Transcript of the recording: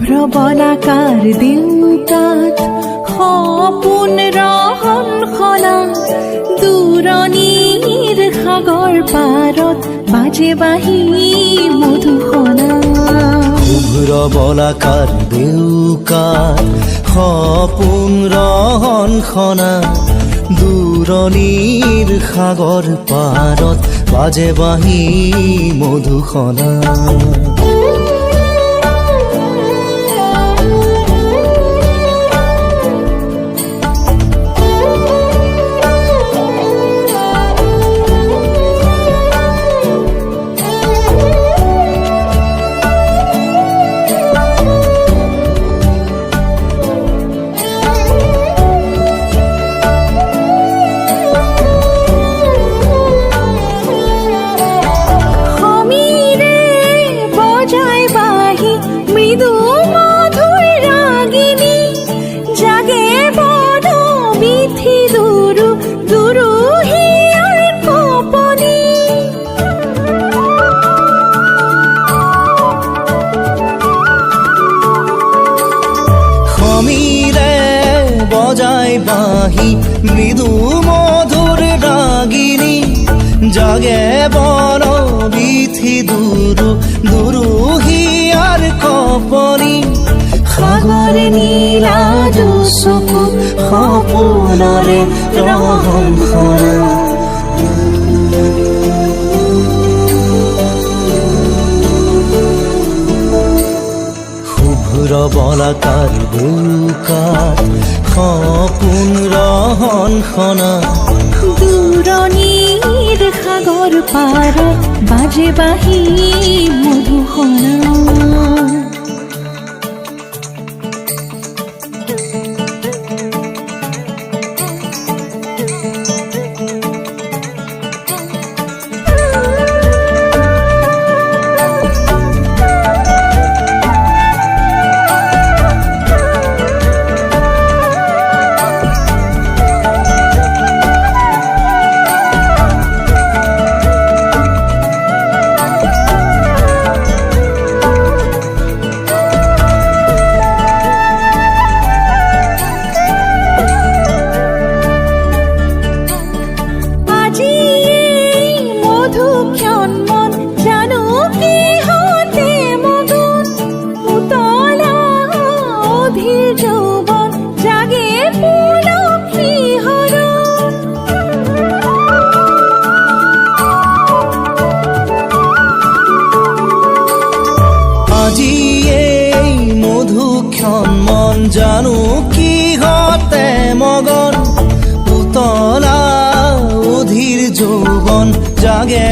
বলাকাৰ দেউতাত সপোন ৰহনখনা দূৰণিৰ সাগৰ পাৰত বাজে বাঁহী মধুসনা। শুভ্ৰ বলাকাৰ দেউকাত সপোন ৰহনখনা দূৰণিৰ সাগৰ পাৰত বাজে বাঁহী মধুসনা। বজাই বাঁহী মৃদু মধুৰ ৰাগিনী জাগে বন বিথি দুৰু দুৰু হিয়াৰ কপনি। সাগৰ নীলা চকু সপোনৰে ৰহনখনা। শুভ্ৰ বলাকাৰ দেউকাত সপোন ৰহনখনা দূৰণিৰ সাগৰ পাৰত বাজে বাঁহী মধুসনা। মন জানো কিহতে মগন উতলা অধীৰ যৌৱন জাগে